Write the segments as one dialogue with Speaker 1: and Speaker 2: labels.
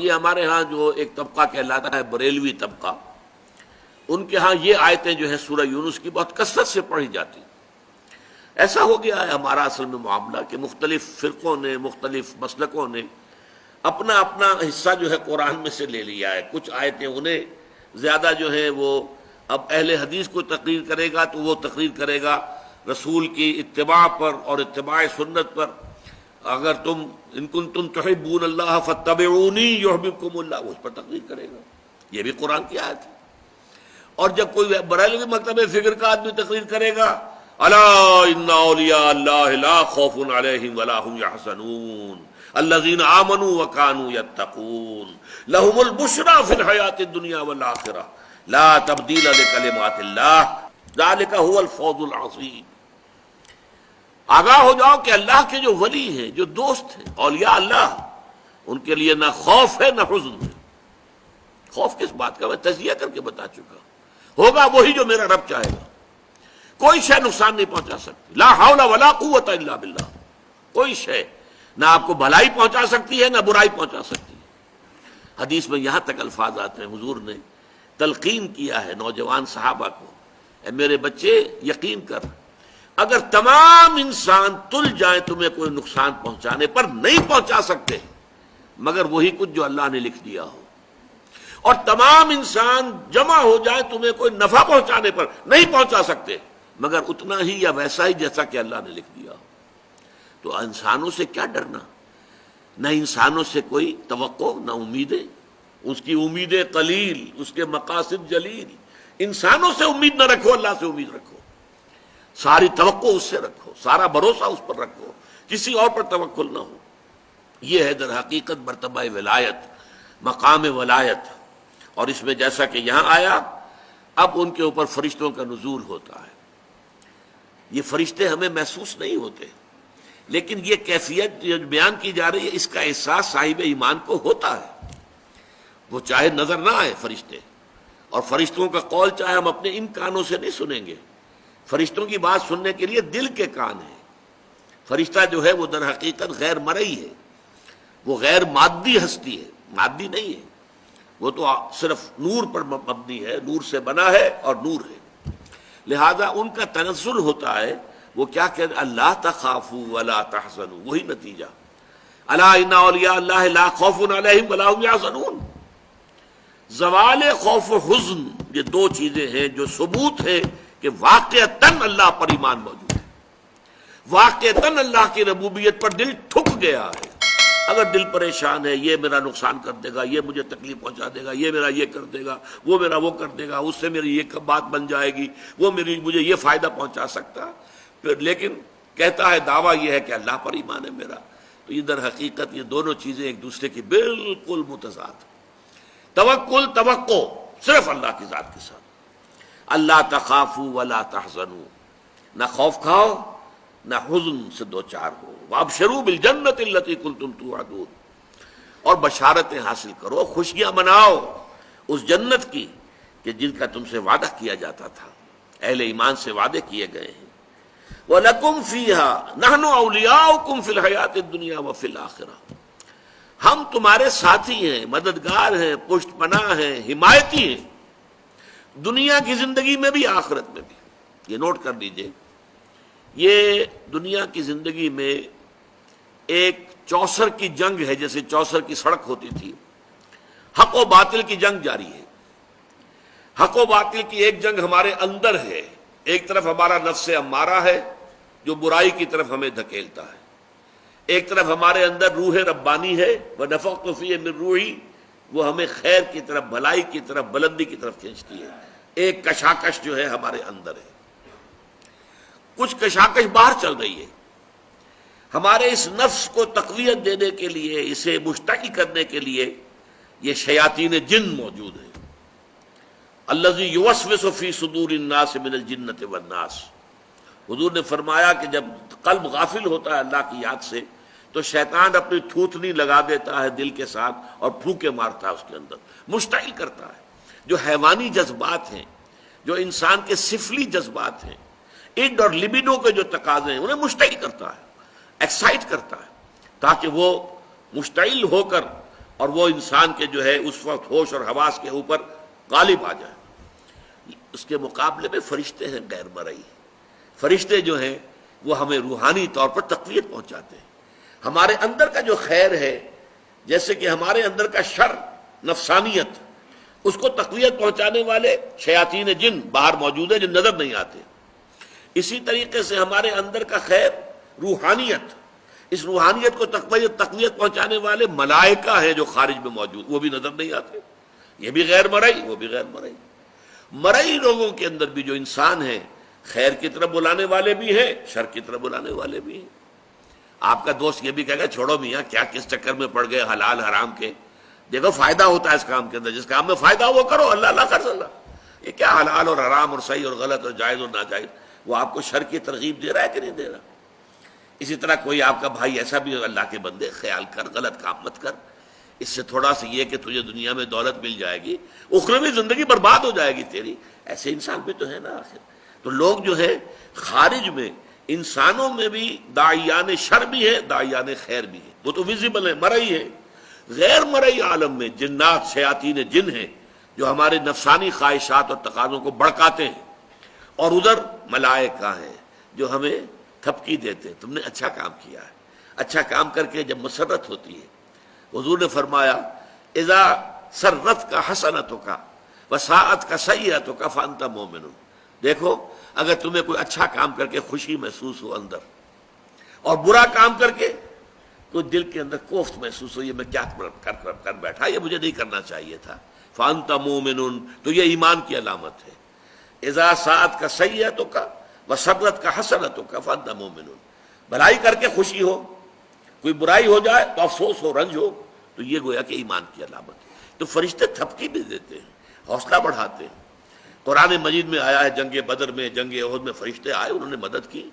Speaker 1: یہ ہمارے ہاں جو ایک طبقہ کہلاتا ہے بریلوی طبقہ، ان کے ہاں یہ آیتیں جو ہے سورہ یونس کی بہت کثرت سے پڑھی جاتی. ایسا ہو گیا ہے ہمارا اصل میں معاملہ کہ مختلف فرقوں نے، مختلف مسلکوں نے اپنا اپنا حصہ جو ہے قرآن میں سے لے لیا ہے. کچھ آیتیں انہیں زیادہ جو ہیں وہ، اب اہل حدیث کو تقریر کرے گا تو وہ تقریر کرے گا رسول کی اتباع پر اور اتباع سنت پر. اگر تم ان کنتم تحبون اللہ فاتبعونی یحببکم اللہ، اس پر تقریر کرے گا. یہ بھی قرآن کی آیت ہے. اور جب کوئی بریلوی مکتب فکر کا آدمی تقریر کرے گا الا ان اولیاء اللہ لا خوف علیہم ولا هم یحزنون الذین آمنوا وکانوا یتقون لهم البشری فی الحیاۃ الدنیا والآخرہ لا تبدیل لکلمات اللہ ذلک هو الفوز العظیم. آگاہ ہو جاؤ کہ اللہ کے جو ولی ہیں، جو دوست ہیں، اولیاء اللہ، ان کے لیے نہ خوف ہے نہ حزن ہے. خوف کس بات کا؟ میں تجزیہ کر کے بتا چکا. ہوگا وہی جو میرا رب چاہے گا. کوئی شے نقصان نہیں پہنچا سکتی. لا حول ولا قوت الا باللہ. کوئی شے نہ آپ کو بھلائی پہنچا سکتی ہے نہ برائی پہنچا سکتی ہے. حدیث میں یہاں تک الفاظ آتے ہیں، حضور نے تلقین کیا ہے نوجوان صحابہ کو، اے میرے بچے یقین کر، اگر تمام انسان تل جائیں تمہیں کوئی نقصان پہنچانے پر نہیں پہنچا سکتے مگر وہی کچھ جو اللہ نے لکھ دیا ہو، اور تمام انسان جمع ہو جائیں تمہیں کوئی نفع پہنچانے پر نہیں پہنچا سکتے مگر اتنا ہی یا ویسا ہی جیسا کہ اللہ نے لکھ دیا ہو. تو انسانوں سے کیا ڈرنا؟ نہ انسانوں سے کوئی توقع نہ امیدیں. اس کی امیدیں قلیل، اس کے مقاصد جلیل. انسانوں سے امید نہ رکھو، اللہ سے امید رکھو. ساری توقع اس سے رکھو، سارا بھروسہ اس پر رکھو، کسی اور پر توکل نہ ہو. یہ ہے در حقیقت مرتبہ ولایت، مقام ولایت. اور اس میں جیسا کہ یہاں آیا، اب ان کے اوپر فرشتوں کا نزول ہوتا ہے. یہ فرشتے ہمیں محسوس نہیں ہوتے، لیکن یہ کیفیت جو بیان کی جا رہی ہے اس کا احساس صاحب ایمان کو ہوتا ہے. وہ چاہے نظر نہ آئے فرشتے، اور فرشتوں کا قول چاہے ہم اپنے ان کانوں سے نہیں سنیں گے. فرشتوں کی بات سننے کے لیے دل کے کان ہیں. فرشتہ جو ہے وہ در حقیقت غیر مرئی ہے، وہ غیر مادی ہستی ہے، مادی نہیں ہے. وہ تو صرف نور پر مبنی ہے، نور سے بنا ہے اور نور ہے. لہذا ان کا تنزل ہوتا ہے. وہ کیا کہتے ہیں؟ اللہ تخافوا ولا تحزنوا. وہی نتیجہ، الا ان اولیاء اللہ لا خوف علیہم ولا هم یحزنون. زوال خوف و حزن، یہ دو چیزیں ہیں جو ثبوت ہے کہ واقعتاً اللہ پر ایمان موجود ہے. واقعتاً اللہ کی ربوبیت پر دل ٹھک گیا ہے. اگر دل پریشان ہے، یہ میرا نقصان کر دے گا، یہ مجھے تکلیف پہنچا دے گا، یہ میرا یہ کر دے گا، وہ میرا وہ کر دے گا، اس سے میری یہ بات بن جائے گی، وہ مجھے یہ فائدہ پہنچا سکتا، لیکن کہتا ہے دعویٰ یہ ہے کہ اللہ پر ایمان ہے میرا. تو یہ در حقیقت یہ دونوں چیزیں ایک دوسرے کی بالکل متضاد. توکل، توقع صرف اللہ کی ذات کے ساتھ. اللہ تخافوا ولا تحزنوا، نہ خوف کھاؤ نہ حزن سے دو چار ہو. وابشروا بالجنۃ التي كنتم توعدون، اور بشارتیں حاصل کرو، خوشیاں مناؤ اس جنت کی کہ جن کا تم سے وعدہ کیا جاتا تھا، اہل ایمان سے وعدے کیے گئے ہیں. وَلَكُمْ فِيهَا نَحْنُ أَوْلِيَاؤُكُمْ فِي الْحَيَاةِ الدُّنْيَا وَفِي الْآخِرَةِ. ہم تمہارے ساتھی ہیں، مددگار ہیں، پشت پناہ ہیں، حمایتی ہیں، دنیا کی زندگی میں بھی آخرت میں بھی. یہ نوٹ کر لیجئے، یہ دنیا کی زندگی میں ایک چوسر کی جنگ ہے. جیسے چوسر کی سڑک ہوتی تھی، حق و باطل کی جنگ جاری ہے. حق و باطل کی ایک جنگ ہمارے اندر ہے. ایک طرف ہمارا نفس امارہ ہے جو برائی کی طرف ہمیں دھکیلتا ہے، ایک طرف ہمارے اندر روح ربانی ہے، وَنَفَخْتُ فِيهِ مِن رُوحِي، وہ ہمیں خیر کی طرف، بھلائی کی طرف، بلندی کی طرف کھینچتی ہے. ایک کشاکش جو ہے ہمارے اندر ہے. کچھ کشاکش باہر چل رہی ہے. ہمارے اس نفس کو تقویت دینے کے لیے، اسے مشتعل کرنے کے لیے یہ شیاطین جن موجود ہیں. الذی یوسوس فی صدور الناس من الجنۃ والناس. حضور نے فرمایا کہ جب قلب غافل ہوتا ہے اللہ کی یاد سے تو شیطان اپنی تھوتنی لگا دیتا ہے دل کے ساتھ اور پھونکے مارتا ہے اس کے اندر، مشتعل کرتا ہے. جو حیوانی جذبات ہیں، جو انسان کے سفلی جذبات ہیں، اڈ اور لبیڈو کے جو تقاضے ہیں، انہیں مشتعل کرتا ہے، ایکسائٹ کرتا ہے، تاکہ وہ مشتعل ہو کر اور وہ انسان کے جو ہے اس وقت ہوش اور حواس کے اوپر غالب آ جائے۔ اس کے مقابلے میں فرشتے ہیں غیر مرئی۔ فرشتے جو ہیں وہ ہمیں روحانی طور پر تقویت پہنچاتے ہیں۔ ہمارے اندر کا جو خیر ہے، جیسے کہ ہمارے اندر کا شر، نفسانیت، اس کو تقویت پہنچانے والے شیاطین جن باہر موجود ہیں جو نظر نہیں آتے۔ اسی طریقے سے ہمارے اندر کا خیر، روحانیت، اس روحانیت کو تقویت پہنچانے والے ملائکہ ہیں جو خارج میں موجود، وہ بھی نظر نہیں آتے۔ یہ بھی غیر مرئی، وہ بھی غیر مرئی۔ مرئی لوگوں کے اندر بھی جو انسان ہیں، خیر کی طرف بلانے والے بھی ہیں، شر کی طرف بلانے والے بھی ہیں۔ آپ کا دوست یہ بھی کہے گا چھوڑو میاں کیا کس چکر میں پڑ گئے حلال حرام کے، دیکھو فائدہ ہوتا ہے اس کام کے اندر، جس کام میں فائدہ ہو وہ کرو، اللہ اللہ کر اللہ۔ یہ کیا حلال اور حرام اور صحیح اور غلط اور جائز اور ناجائز، وہ آپ کو شر کی ترغیب دے رہا ہے کہ نہیں دے رہا؟ اسی طرح کوئی آپ کا بھائی ایسا بھی، اللہ کے بندے خیال کر، غلط کام مت کر، اس سے تھوڑا سا یہ کہ تجھے دنیا میں دولت مل جائے گی، اخروی زندگی برباد ہو جائے گی تیری، ایسے انسان بھی تو ہے نا آخر۔ تو لوگ جو ہے خارج میں، انسانوں میں بھی داعیان شر بھی ہے، داعیان خیر بھی ہے، وہ تو ویزیبل ہے، مرئی ہے۔ غیر مرئی عالم میں جنات، شیاطین جن ہیں جو ہمارے نفسانی خواہشات اور تقاضوں کو بڑکاتے ہیں، اور ادھر ملائکہ ہیں جو ہمیں تھپکی دیتے ہیں، تم نے اچھا کام کیا ہے۔ اچھا کام کر کے جب مسرت ہوتی ہے، حضور نے فرمایا اذا سرت کا حسنتک وساءت کا سیئتک فانت مومن۔ دیکھو اگر تمہیں کوئی اچھا کام کر کے خوشی محسوس ہو اندر، اور برا کام کر کے تو دل کے اندر کوفت محسوس ہو، یہ میں کیا کر بیٹھا، یہ مجھے نہیں کرنا چاہیے تھا، فانت مومن، تو یہ ایمان کی علامت ہے۔ اذا ساءت کا سیئتک وسرت کا حسنتک فانت مومن، بھلائی کر کے خوشی ہو، کوئی برائی ہو جائے تو افسوس ہو، رنج ہو، تو یہ گویا کہ ایمان کی علامت ہے۔ تو فرشتے تھپکی بھی دیتے ہیں، حوصلہ بڑھاتے ہیں۔ قرآن مجید میں آیا ہے جنگ بدر میں، جنگ احد میں فرشتے آئے، انہوں نے مدد کی،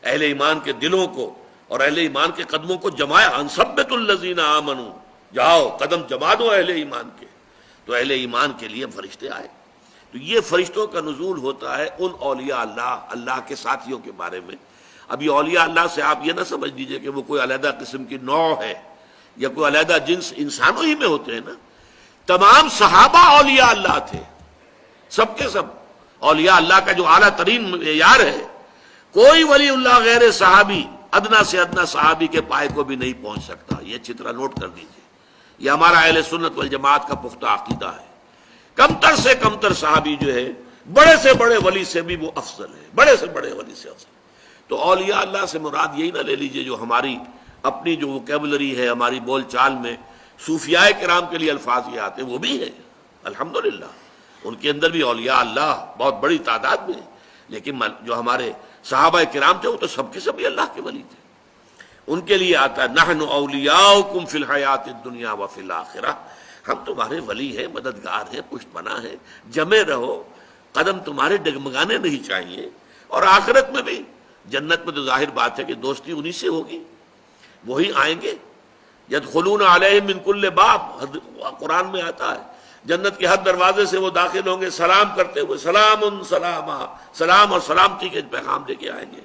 Speaker 1: اہل ایمان کے دلوں کو اور اہل ایمان کے قدموں کو جمایا۔ انثبت الذین آمنوا، جاؤ قدم جما دو اہل ایمان کے، تو اہل ایمان کے لیے فرشتے آئے۔ تو یہ فرشتوں کا نزول ہوتا ہے ان اولیاء اللہ، اللہ کے ساتھیوں کے بارے میں۔ اب یہ اولیاء اللہ سے آپ یہ نہ سمجھ لیجئے کہ وہ کوئی علیحدہ قسم کی نوع ہے یا کوئی علیحدہ جنس، انسانوں ہی میں ہوتے ہیں نا۔ تمام صحابہ اولیاء اللہ تھے، سب کے سب اولیاء اللہ کا جو اعلیٰ ترین معیار ہے، کوئی ولی اللہ غیر صحابی ادنا سے ادنا صحابی کے پائے کو بھی نہیں پہنچ سکتا۔ یہ اچھی طرح نوٹ کر دیجئے، یہ ہمارا اہل سنت والجماعت کا پختہ عقیدہ ہے۔ کمتر سے کمتر صحابی جو ہے بڑے سے بڑے ولی سے بھی وہ افضل ہے، بڑے سے بڑے ولی سے افضل۔ تو اولیاء اللہ سے مراد یہی نہ لے لیجئے جو ہماری اپنی جو ووکیبلری ہے، ہماری بول چال میں صوفیاء کرام کے لیے الفاظ یہ آتے ہیں، وہ بھی ہیں الحمدللہ، ان کے اندر بھی اولیاء اللہ بہت بڑی تعداد میں، لیکن جو ہمارے صحابہ کرام تھے وہ تو سب کے سب اللہ کے ولی تھے۔ ان کے لیے آتا ہے نحن اولیاؤکم فی الحیات الدنیا وفی الآخرہ، ہم تمہارے ولی ہیں، مددگار ہیں، پشت پناہ ہیں، جمے رہو، قدم تمہارے ڈگمگانے نہیں چاہیے۔ اور آخرت میں بھی، جنت میں تو ظاہر بات ہے کہ دوستی انہی سے ہوگی، وہی آئیں گے۔ یدخلون علیہم من کل باب، قرآن میں آتا ہے جنت کے ہر دروازے سے وہ داخل ہوں گے سلام کرتے ہوئے، سلام سلاما، سلام اور سلامتی کے پیغام لے کے آئیں گے۔